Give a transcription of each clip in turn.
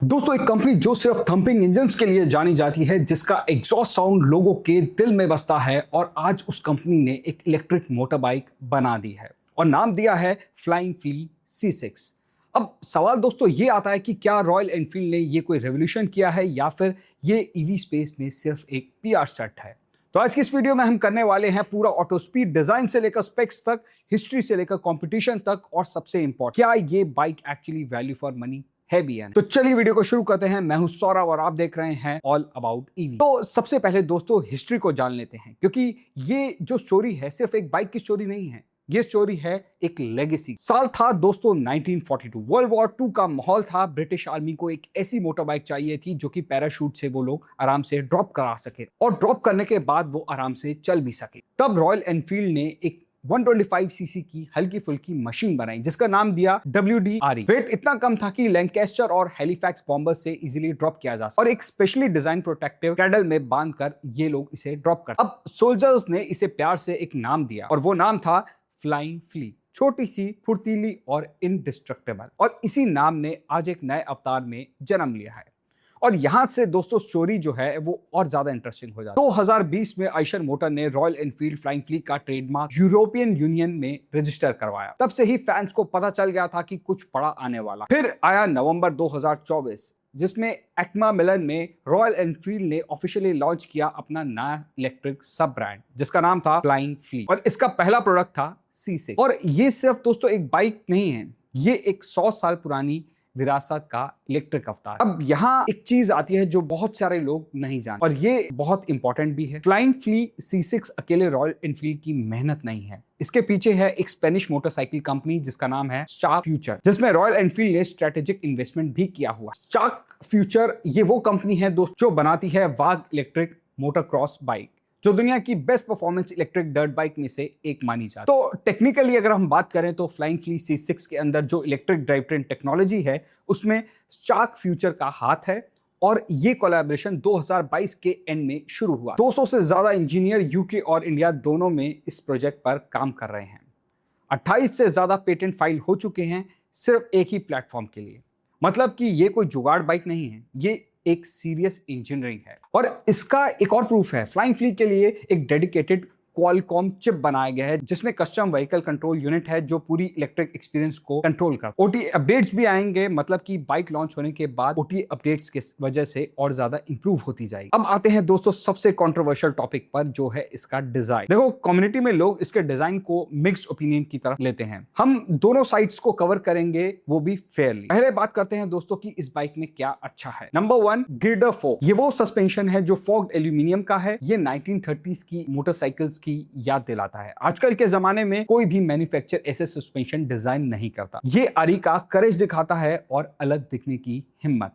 दोस्तों, एक कंपनी जो सिर्फ थंपिंग इंजन्स के लिए जानी जाती है, जिसका एग्जॉस्ट साउंड लोगों के दिल में बसता है, और आज उस कंपनी ने एक इलेक्ट्रिक मोटर बाइक बना दी है और नाम दिया है फ्लाइंग फ्ली C6। अब सवाल दोस्तों ये आता है कि क्या रॉयल एनफील्ड ने ये कोई रेवोल्यूशन किया है या फिर ये ईवी स्पेस में सिर्फ एक PR स्टंट है। तो आज की इस वीडियो में हम करने वाले हैं पूरा ऑटो स्पीड, डिजाइन से लेकर स्पेक्स तक, हिस्ट्री से लेकर कंपटीशन तक, और सबसे इंपॉर्टेंट क्या ये bike actually value for money है भी है। तो चलिए वीडियो को शुरू करते हैं। मैं हूं सौरभ और आप देख रहे हैं ऑल अबाउट ईवी। तो सबसे पहले दोस्तों हिस्ट्री को जान लेते हैं, क्योंकि ये जो स्टोरी है सिर्फ एक बाइक की स्टोरी नहीं है, ये स्टोरी है एक लेगेसी। साल था दोस्तों 1942। वर्ल्ड वॉर 2 का माहौल था। ब्रिटिश आर्मी को एक ऐसी मोटर बाइक चाहिए थी जो कि पैराशूट से वो लोग आराम से ड्रॉप करा सके और ड्रॉप करने के बाद वो आराम से चल भी सके। तब रॉयल एनफील्ड ने एक 125cc की हल्की फुल्की मशीन बनाई जिसका नाम दिया WD-RE। वेट इतना कम था कि लैंकेस्टर और हैलिफैक्स बॉम्बर से इजीली ड्रॉप किया जा सकता, और एक स्पेशली डिजाइन प्रोटेक्टिव कैडल में बांधकर ये लोग इसे ड्रॉप करते। अब सोल्जर्स ने इसे प्यार से एक नाम दिया और वो नाम था फ्लाइंग फ्ली। छोटी सी, फुर्तीली और इनडिस्ट्रक्टेबल, और इसी नाम ने आज एक नए अवतार में जन्म लिया है। और यहां से दोस्तों स्टोरी जो है वो और ज्यादा इंटरेस्टिंग हो जाती है। 2020 में आइशर मोटर ने रॉयल एनफील्ड फ्लाइंग फ्ली का ट्रेडमार्क यूरोपियन यूनियन में रजिस्टर करवाया। तब से ही फैंस को पता चल गया था कि कुछ बड़ा आने वाला। फिर आया नवंबर 2024, जिसमें एक्मा मिलन में रॉयल एनफील्ड ने ऑफिशियली लॉन्च किया अपना नया इलेक्ट्रिक सब ब्रांड, जिसका नाम था फ्लाइंग फ्ली, और इसका पहला प्रोडक्ट था C6। और ये सिर्फ दोस्तों एक बाइक नहीं है, ये एक 100 साल पुरानी विरासत का इलेक्ट्रिक अवतार। अब यहाँ एक चीज आती है जो बहुत सारे लोग नहीं जानते, और ये बहुत इंपॉर्टेंट भी है। फ्लाइंग फ्ली C6 अकेले रॉयल एनफील्ड की मेहनत नहीं है, इसके पीछे है एक स्पेनिश मोटरसाइकिल कंपनी जिसका नाम है स्टार्क फ्यूचर, जिसमें रॉयल एनफील्ड ने स्ट्रेटेजिक इन्वेस्टमेंट भी किया हुआ। स्टार्क फ्यूचर ये वो कंपनी है दोस्तों जो बनाती है वाग इलेक्ट्रिक मोटर क्रॉस बाइक, जो दुनिया की best performance electric dirt bike में से एक मानी जाती है। तो टेक्निकली अगर हम बात करें तो फ्लाइंग फ्ली C6 के अंदर जो इलेक्ट्रिक ड्राइव ट्रेन टेक्नोलॉजी है उसमें स्टार्क फ्यूचर का हाथ है, और ये कोलैबोरेशन 2022 के एंड में शुरू हुआ। 200 से ज्यादा इंजीनियर यूके और इंडिया दोनों में इस प्रोजेक्ट पर काम कर रहे हैं। 28 से ज्यादा पेटेंट फाइल हो चुके हैं सिर्फ एक ही प्लेटफॉर्म के लिए। मतलब कि ये कोई जुगाड़ बाइक नहीं है, ये एक सीरियस इंजीनियरिंग है। और इसका एक और प्रूफ है, फ्लाइंग फ्ली के लिए एक डेडिकेटेड क्वालकॉम चिप बनाया गया है जिसमें कस्टम व्हीकल कंट्रोल यूनिट है जो पूरी इलेक्ट्रिक एक्सपीरियंस को कंट्रोल करता है। OTA अपडेट्स भी आएंगे, मतलब कि बाइक लॉन्च होने के बाद OTA अपडेट्स के वजह से और ज्यादा इंप्रूव होती जाएगी। अब आते हैं दोस्तों सबसे कंट्रोवर्शियल टॉपिक पर, जो है इसका डिजाइन। देखो, कम्युनिटी में लोग इसके डिजाइन को मिक्स्ड ओपिनियन की तरफ लेते हैं। हम दोनों साइड्स को कवर करेंगे, वो भी फेयरली। पहले बात करते हैं दोस्तों कि इस बाइक में क्या अच्छा है। नंबर 1, गिर्डर फोक। ये वो सस्पेंशन है जो फोक्ड एल्यूमिनियम का है। ये 1930s की मोटरसाइकिल्स की याद दिलाता है। आजकल के जमाने में कोई भी मैन्युफैक्चरर ऐसे सस्पेंशन डिजाइन नहीं करता। ये आरी का करेज दिखाता है और अलग दिखने की हिम्मत।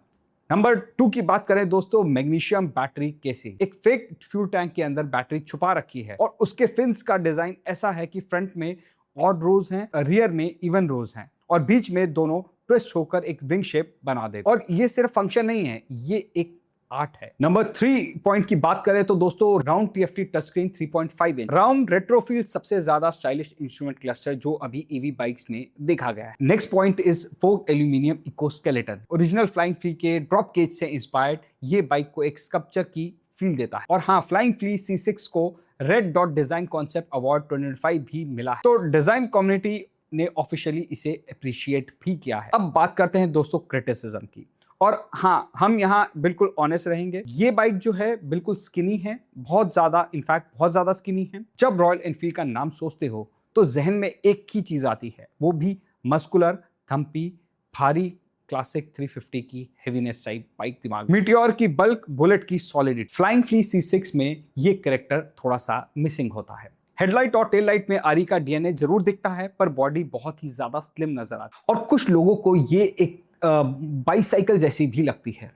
नंबर 2 की बात करें दोस्तों, मैग्नीशियम बैटरी केसिंग। एक फेक फ्यूल टैंक के अंदर बैटरी छुपा रखी है, और उसके फिन्स का डिजाइन ऐसा है कि फ्रंट में ऑड रोज हैं, रियर में इवन रोज हैं, और बीच में दोनों ट्विस्ट होकर एक विंग शेप बना दे। और ये सिर्फ फंक्शन नहीं है, ये एक आर्ट है। नंबर 3 पॉइंट की बात करें तो दोस्तों, round TFT touch screen 3.5 inch. Round retro feel सबसे ज्यादा स्टाइलिश इंस्ट्रूमेंट क्लस्टर जो अभी ईवी बाइक्स में देखा गया है। Next point is forged aluminium exoskeleton. Original flying flea के ड्रॉप केज से इंस्पायर्ड ये बाइक को एक स्कल्पचर की फील देता है। और हाँ, फ्लाइंग फ्ली C6 को red dot design concept award 2025 भी मिला है। तो डिजाइन कम्युनिटी ने ऑफिशियली इसे अप्रिशिएट भी किया है। अब बात करते हैं दोस्तों क्रिटिसिज्म की, और हाँ, हम यहाँ बिल्कुल ऑनेस्ट रहेंगे। ये बाइक जो है बिल्कुल स्किनी है, बहुत ज्यादा, इनफैक्ट बहुत ज्यादा स्किनी है। जब रॉयल एनफील्ड का नाम सोचते हो तो जहन में एक ही चीज आती है, वो भी मस्कुलर, थम्पी, भारी, क्लासिक 350 की हेवीनेस टाइप बाइक दिमाग। मीटियोर की बल्क, बुलेट की सॉलिडिटी। फ्लाइंग फ्ली C6 में ये कैरेक्टर थोड़ा सा मिसिंग होता है। हेडलाइट और टेल लाइट में आरी का DNA जरूर दिखता है, पर बॉडी बहुत ही ज्यादा स्लिम नजर आती है, और कुछ लोगों को ये एक बाइसाइकिल जैसी भी लगती है।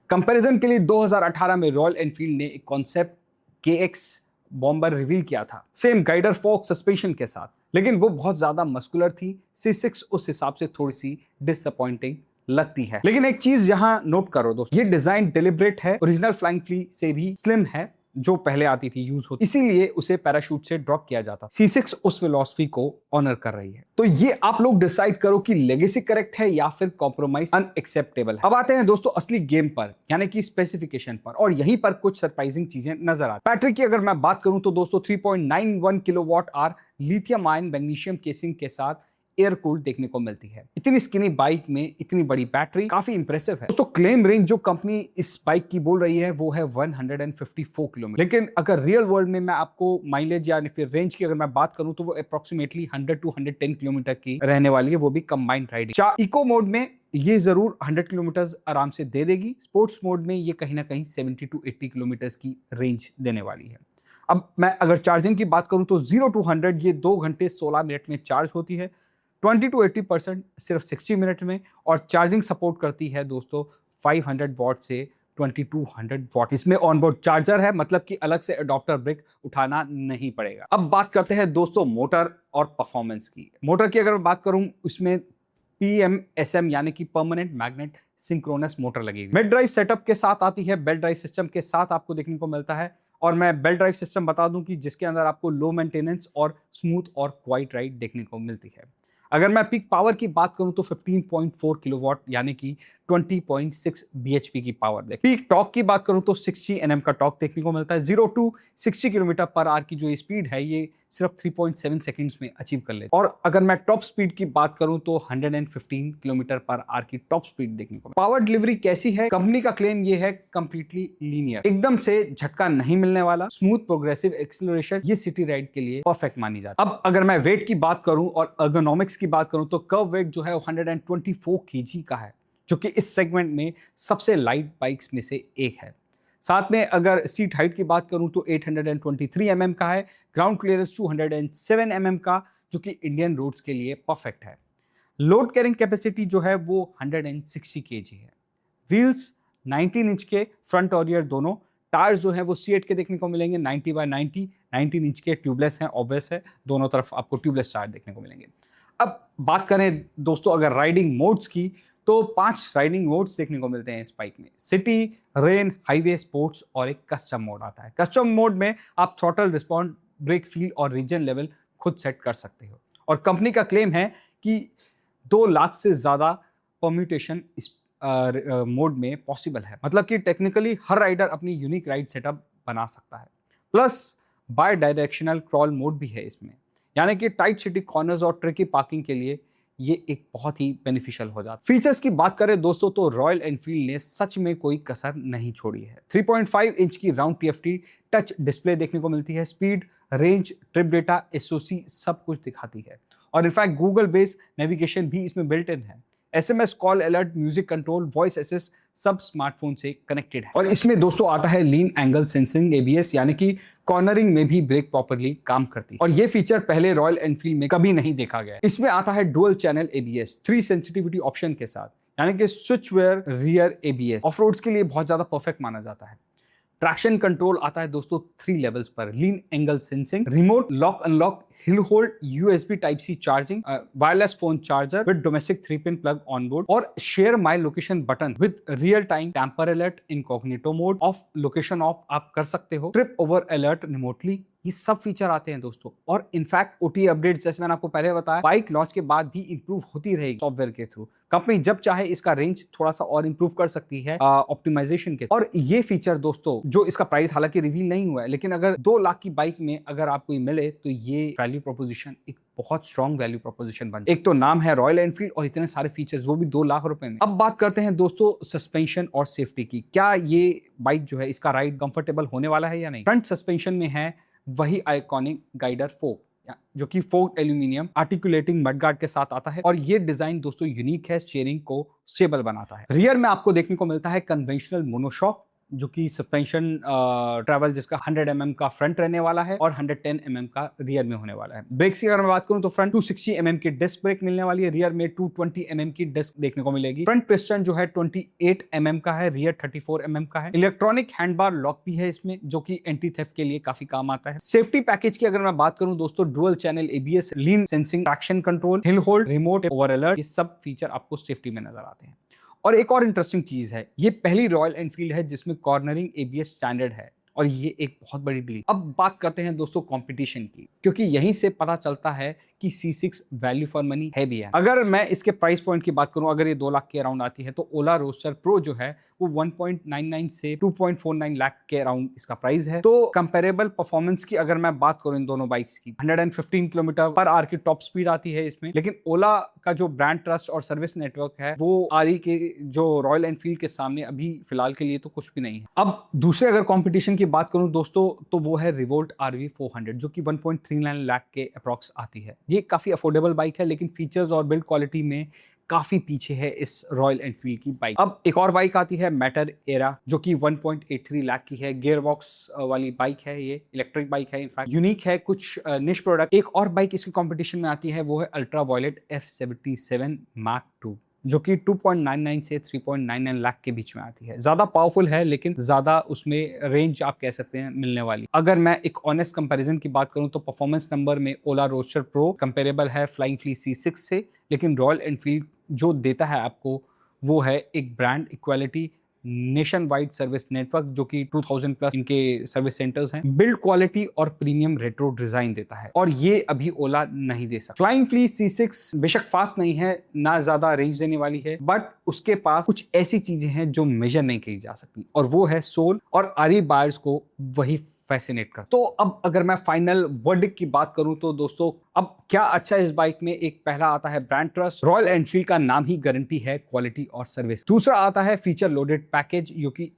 कंपैरिजन के लिए 2018 में रॉयल एनफील्ड ने एक कॉन्सेप्ट KX बॉम्बर रिवील किया था, सेम गाइडर फोक सस्पेंशन के साथ, लेकिन वो बहुत ज्यादा मस्कुलर थी। C6 उस हिसाब से थोड़ी सी डिसअपॉइंटिंग लगती है। लेकिन एक चीज यहां नोट करो दोस्तों, ये डिजाइन डिलिबरेट है, ओरिजिनल फ्लाइंग फ्ली से भी स्लिम है, जो पहले आती थी, यूज होती, इसीलिए उसे पैराशूट से ड्रॉप किया जाता। C6 उस फिलॉसफी को ऑनर कर रही है। तो ये आप लोग डिसाइड करो कि लेगेसी करेक्ट है या फिर कॉम्प्रोमाइज अनएक्सेप्टेबल है। अब आते हैं दोस्तों असली गेम पर, यानी कि स्पेसिफिकेशन पर, और यहीं पर कुछ सरप्राइजिंग चीजें नजर आती। बैटरी की अगर मैं बात करूं तो दोस्तों 3.91 kilowatt hour lithium ion magnesium casing के साथ एयर कूल्ड देखने को मिलती है। इतनी स्किनी बाइक में इतनी बड़ी बैटरी काफी इंप्रेसिव है दोस्तों। क्लेम रेंज जो कंपनी इस बाइक की बोल रही है वो है 154 किलोमीटर, लेकिन अगर रियल वर्ल्ड में मैं आपको माइलेज या फिर रेंज की अगर मैं बात करूं तो वो अप्रोक्सीमेटली 100 टू 110 किलोमीटर की रहने वाली है, वो भी कंबाइंड राइडिंग। इको मोड में ये जरूर 100 किलोमीटर आराम से दे देगी। स्पोर्ट्स मोड में ये कहीं ना कहीं 70 टू 80 किलोमीटर की रेंज देने वाली है। अब मैं अगर चार्जिंग की बात करूं तो 0 टू 100 ये 2 घंटे 16 मिनट में चार्ज होती है, 20 टू 80% सिर्फ 60 मिनट में, और चार्जिंग सपोर्ट करती है दोस्तों 500 वॉट से 2200 वॉट। इसमें ऑनबोर्ड चार्जर है, मतलब कि अलग से अडॉप्टर ब्रिक उठाना नहीं पड़ेगा। अब बात करते हैं दोस्तों मोटर और परफॉर्मेंस की। मोटर की अगर मैं बात करूं उसमें PMSM यानी कि परमानेंट मैग्नेट सिंक्रोनस मोटर लगेगी। मिड ड्राइव सेटअप के साथ आती है, बेल्ट ड्राइव सिस्टम के साथ आपको देखने को मिलता है। और मैं बेल्ट ड्राइव सिस्टम बता दूं कि जिसके अंदर आपको लो मेंटेनेंस और स्मूथ और क्वाइट राइड देखने को मिलती है। अगर मैं पीक पावर की बात करूं तो 15.4 किलोवाट यानी कि 20.6 bhp की पावर दे। पीक टॉर्क की बात करूं तो 60 Nm का टॉर्क देखने को मिलता है। 0 टू 60 किलोमीटर पर आवर की जो स्पीड है ये सिर्फ 3.7 सेकंड्स में अचीव कर लेते हैं। और अगर मैं टॉप स्पीड की बात करूं तो 115 किलोमीटर पर आवर की टॉप स्पीड देखने को। पावर डिलीवरी कैसी है? कंपनी का क्लेम ये है कंप्लीटली लीनियर, एकदम से झटका नहीं मिलने वाला, स्मूथ प्रोग्रेसिव एक्सीलरेशन, ये सिटी राइड के लिए परफेक्ट मानी जाती है। अब अगर मैं वेट की बात करूं और अर्गोनॉमिक्स की बात करूं तो कर्व वेट जो है 124 kg का है, जो कि इस सेगमेंट में सबसे लाइट बाइक्स में से एक है। साथ में अगर सीट हाइट की बात करूं तो 823 mm का है, ग्राउंड क्लियरेंस 207 mm का, जो कि इंडियन रोड्स के लिए परफेक्ट है। लोड कैरिंग कैपेसिटी जो है वो 160 kg है। व्हील्स 19 इंच के फ्रंट और रियर दोनों। टायर्स जो है वो C8 के देखने को मिलेंगे 90x90, 19 इंच के ट्यूबलेस हैं, ऑब्वियस है, दोनों तरफ आपको ट्यूबलेस टायर देखने को मिलेंगे। अब बात करें दोस्तों अगर राइडिंग मोड्स की तो 5 राइडिंग मोड्स देखने को मिलते हैं इस बाइक में। सिटी, रेन, हाईवे, स्पोर्ट्स और एक कस्टम मोड आता है। कस्टम मोड में आप थ्रॉटल रिस्पॉन्ड, ब्रेक फील और रीजन लेवल खुद सेट कर सकते हो। और कंपनी का क्लेम है कि 2 लाख से ज्यादा परम्यूटेशन इस मोड में पॉसिबल है, मतलब कि टेक्निकली हर राइडर अपनी यूनिक राइड सेटअप बना सकता है। Plus by directional crawl mode भी है इसमें, यानी कि टाइट सिटी कॉर्नर्स और ट्रिकी पार्किंग के लिए ये एक बहुत ही बेनिफिशियल हो जाता है। फीचर्स की बात करें दोस्तों तो रॉयल एनफील्ड ने सच में कोई कसर नहीं छोड़ी है। 3.5 इंच की राउंड TFT टच डिस्प्ले देखने को मिलती है। Speed, range, trip data, SOC सब कुछ दिखाती है। और इनफैक्ट गूगल बेस्ड नेविगेशन भी इसमें बिल्ट इन है। SMS call alert, music control, voice assist सब स्मार्टफोन से कनेक्टेड है। और इसमें दोस्तों आता है लीन एंगल सेंसिंग ABS, यानी कि कॉर्नरिंग में भी ब्रेक प्रॉपर्ली काम करती है। और ये फीचर पहले रॉयल एनफील्ड में कभी नहीं देखा गया। इसमें आता है dual channel ABS 3 sensitivity option के साथ, यानी कि switch where rear ABS off roads के लिए बहुत ज्यादा परफेक्ट माना जाता है। ट्रैक्शन कंट्रोल आता है दोस्तों 3 लेवल्स पर, lean angle sensing, remote lock unlock, hill hold, USB Type-C charging, wireless phone charger with domestic 3-pin plug on board, और share my location button with real time tamper alert, incognito mode, off location off आप कर सकते हो, trip over alert remotely, ये सब feature आते हैं दोस्तों। और इनफैक्ट OTA अपडेट्स जैसे मैंने आपको पहले बताया बाइक लॉन्च के बाद भी इंप्रूव होती रहेगी सॉफ्टवेयर के थ्रू। कंपनी जब चाहे इसका रेंज थोड़ा सा और इंप्रूव कर सकती है ऑप्टिमाइजेशन के। और ये फीचर दोस्तों जो इसका प्राइस हालांकि रिवील नहीं हुआ है, लेकिन अगर 2 लाख की बाइक में अगर आपको मिले तो ये वैल्यू प्रोपोजिशन एक बहुत स्ट्रॉन्ग वैल्यू प्रोपोजिशन बन। एक तो नाम है रॉयल एनफील्ड और इतने सारे फीचर्स, वो भी 2 लाख रुपए में। अब बात करते हैं दोस्तों सस्पेंशन और सेफ्टी की। क्या ये बाइक जो है इसका राइड कंफर्टेबल होने वाला है या नहीं? फ्रंट सस्पेंशन में है वही आइकॉनिक गाइडर फोक, जो कि फोक एल्यूमिनियम आर्टिकुलेटिंग मडगार्ड के साथ आता है। और ये डिजाइन दोस्तों यूनिक है, स्टीयरिंग को स्टेबल बनाता है। रियर में आपको देखने को मिलता है कन्वेंशनल मोनोशॉक, जो कि सस्पेंशन ट्रैवल जिसका 100 mm का फ्रंट रहने वाला है और 110 mm का रियर में होने वाला है। ब्रेक्स की अगर मैं बात करूं तो फ्रंट 260 mm की डिस्क ब्रेक मिलने वाली है, रियर में 220 mm की डिस्क देखने को मिलेगी। फ्रंट पिस्टन जो है 28 mm का है, रियर 34 mm का है। इलेक्ट्रॉनिक हैंडबार लॉक भी है इसमें, जो कि एंटी थेफ्ट के लिए काफी काम आता है। सेफ्टी पैकेज की अगर मैं बात करूं दोस्तों, dual channel ABS, lean sensing, traction control, hill hold, remote over alert, ये सब फीचर आपको सेफ्टी में नजर आते हैं। और एक और इंटरेस्टिंग चीज है, ये पहली रॉयल एनफील्ड है जिसमें कॉर्नरिंग ABS स्टैंडर्ड है। और ये एक बहुत बड़ी डील। अब बात करते हैं दोस्तों कंपटीशन की, क्योंकि यहीं से पता चलता है कि C6 वैल्यू फॉर मनी है भी है। अगर मैं इसके प्राइस पॉइंट की बात करूं, अगर ये 2 लाख के अराउंड आती है, तो ओला रोस्टर प्रो जो है वो 1.99 से 2.49 लाख के अराउंड इसका प्राइस है। तो कंपेरेबल परफॉर्मेंस की अगर मैं बात करूं इन दोनों बाइक्स की, 115 किलोमीटर पर आवर की टॉप स्पीड आती है इसमें, लेकिन ओला का जो ब्रांड ट्रस्ट और सर्विस नेटवर्क है वो आरई के जो रॉयल एनफील्ड के सामने अभी फिलहाल के लिए तो कुछ भी नहीं है। अब दूसरे अगर कंपटीशन की बात करूं दोस्तों, तो वो है रिवोल्ट RV 400 जो कि 1.39 लाख के अप्रॉक्स आती है। ये काफी अफोर्डेबल बाइक है, लेकिन फीचर्स और बिल्ड क्वालिटी में काफी पीछे है इस रॉयल एनफील्ड की बाइक। अब एक और बाइक आती है मैटर एरा जो कि 1.83 लाख की है। गियर बॉक्स वाली बाइक है, ये इलेक्ट्रिक बाइक है, इनफैक्ट यूनिक है कुछ निश प्रोडक्ट। एक और बाइक इसकी कंपटीशन में आती है, वो है ultra violet F77 Mark II जो कि 2.99 से 3.99 लाख के बीच में आती है। ज्यादा पावरफुल है, लेकिन ज्यादा उसमें रेंज आप कह सकते हैं मिलने वाली। अगर मैं एक ऑनेस्ट कंपैरिजन की बात करूं, तो परफॉर्मेंस नंबर में ओला रोस्टर प्रो कंपेरेबल है फ्लाइंग फ्ली C6 से, लेकिन रॉयल एनफील्ड जो देता है आपको वो है एक brand equality, nation wide service network जो कि 2000 प्लस इनके सर्विस सेंटर्स हैं, बिल्ड क्वालिटी और प्रीमियम रेट्रो डिजाइन देता है, और ये अभी ओला नहीं दे सकता। फ्लाइंग फ्ली C6 बेशक फास्ट नहीं है, ना ज्यादा रेंज देने वाली है, बट उसके पास कुछ ऐसी चीजें हैं जो मेजर नहीं की जा सकती, और वो है सोल, और आरई बायर्स को वही फैसिनेट कर। तो अब अगर मैं फाइनल वर्डिक्ट की बात करूं, तो दोस्तों अब क्या अच्छा इस बाइक में, एक पहला आता है ब्रांड ट्रस्ट, रॉयल एनफील्ड का नाम ही गारंटी है क्वालिटी और सर्विस। दूसरा आता है फीचर लोडेड पैकेज,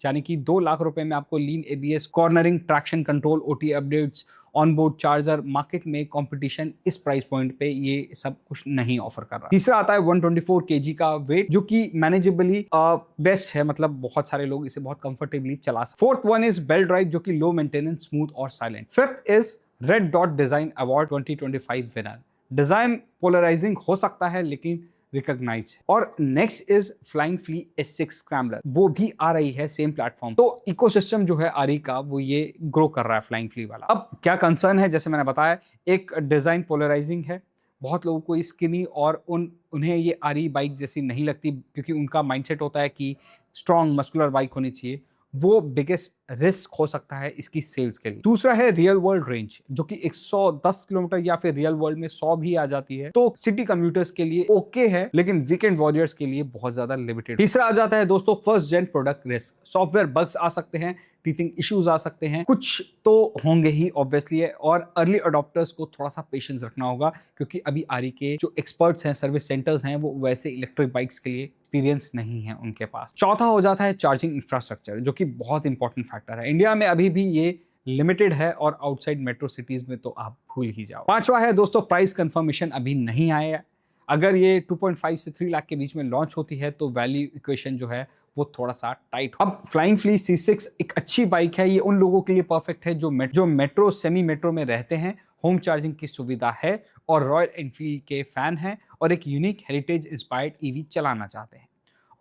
यानी कि 2 लाख रुपए में आपको लीन ABS, cornering, traction control, OTA updates, onboard charger. Market में कंपटीशन इस प्राइस पॉइंट पे ये सब कुछ नहीं ऑफर कर रहा। तीसरा आता है 124 kg का वेट जो कि मैनेजेबली बेस्ट है, मतलब बहुत सारे लोग इसे बहुत कंफर्टेबली चला सकते। Fourth one is belt drive जो कि लो मेंटेनेंस, स्मूथ और silent. Fifth is red dot design award 2025 winner. Design polarising हो सकता है, लेकिन रिकॉग्नाइज है। और next is flying flea S6 scrambler, वो भी आ रही है सेम प्लेटफॉर्म। तो इकोसिस्टम जो है आरई का वो ये ग्रो कर रहा है फ्लाइंग फ्ली वाला। अब क्या कंसर्न है, जैसे मैंने बताया, एक डिजाइन पोलराइजिंग है, बहुत लोगों को स्किनी और उन्हें ये आरई बाइक जैसी नहीं लगती, क्योंकि उनका माइंडसेट होता है कि स्ट्रॉन्ग मस्कुलर बाइक होनी चाहिए। वो बिगेस्ट रिस्क हो सकता है इसकी सेल्स के लिए। दूसरा है रियल वर्ल्ड रेंज जो कि 110 किलोमीटर या फिर रियल वर्ल्ड में 100 भी आ जाती है, तो सिटी कम्यूटर्स के लिए ओके है, लेकिन वीकेंड वॉरियर्स के लिए बहुत ज्यादा लिमिटेड। तीसरा आ जाता है दोस्तों फर्स्ट जेन प्रोडक्ट रिस्क। सॉफ्टवेयर बग्स आ सकते हैं, टीथिंग इश्यूज आ सकते हैं, कुछ तो होंगे ही ऑब्वियसली, और अर्ली अडॉप्टर्स को थोड़ा सा पेशेंस रखना होगा, क्योंकि अभी आरई के जो एक्सपर्ट्स हैं, सर्विस सेंटर्स हैं, वो वैसे इलेक्ट्रिक बाइक्स के लिए एक्सपीरियंस नहीं है उनके पास। चौथा हो जाता है चार्जिंग इंफ्रास्ट्रक्चर जो कि बहुत इंपॉर्टेंट फैक्टर है। इंडिया में अभी भी ये लिमिटेड है, और आउटसाइड मेट्रो सिटीज में तो आप भूल ही जाओ। पांचवा है दोस्तों प्राइस कंफर्मेशन अभी नहीं आया है। अगर ये 2.5 से 3 लाख के बीच में लॉन्च होती है तो वैल्यू इक्वेशन जो है वो थोड़ा सा टाइट। अब फ्लाइंग फ्ली C6 एक अच्छी बाइक है, ये उन लोगों के लिए परफेक्ट है जो मेट्रो, सेमी मेट्रो में रहते हैं, होम चार्जिंग की सुविधा है, और रॉयल एनफील्ड के फैन हैं, और एक यूनिक हेरिटेज इंस्पायर्ड ईवी चलाना चाहते हैं।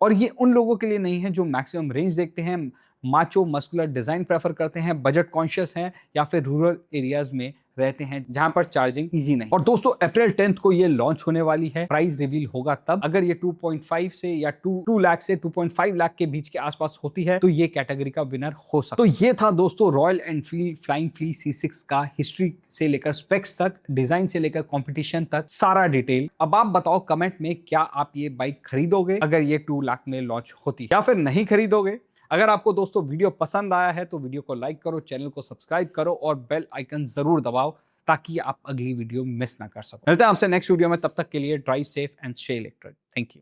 और ये उन लोगों के लिए नहीं है जो मैक्सिमम रेंज देखते हैं, माचो मस्कुलर डिजाइन प्रेफर करते हैं, बजट कॉन्शियस हैं, या फिर रूरल एरियाज में रहते हैं जहां पर चार्जिंग इजी नहीं। और दोस्तों अप्रैल 10 को ये लॉन्च होने वाली है, प्राइस रिवील होगा तब। अगर ये 2.5 से या 2 लाख से 2.5 लाख के बीच के आसपास होती है तो ये कैटेगरी का विनर हो सकता है। तो ये था दोस्तों royal Enfield flying flee C6 का हिस्ट्री से लेकर स्पेक्स तक, डिजाइन से लेकर कंपटीशन तक सारा डिटेल। अब आप बताओ कमेंट में, क्या आप ये बाइक खरीदोगे अगर ये 2 लाख में लॉन्च होती है, या फिर नहीं खरीदोगे? अगर आपको दोस्तों वीडियो पसंद आया है तो वीडियो को लाइक करो, चैनल को सब्सक्राइब करो, और बेल आइकन जरूर दबाओ ताकि आप अगली वीडियो मिस ना कर सको। मिलते हैं आपसे नेक्स्ट वीडियो में, तब तक के लिए drive safe and stay electric. Thank you.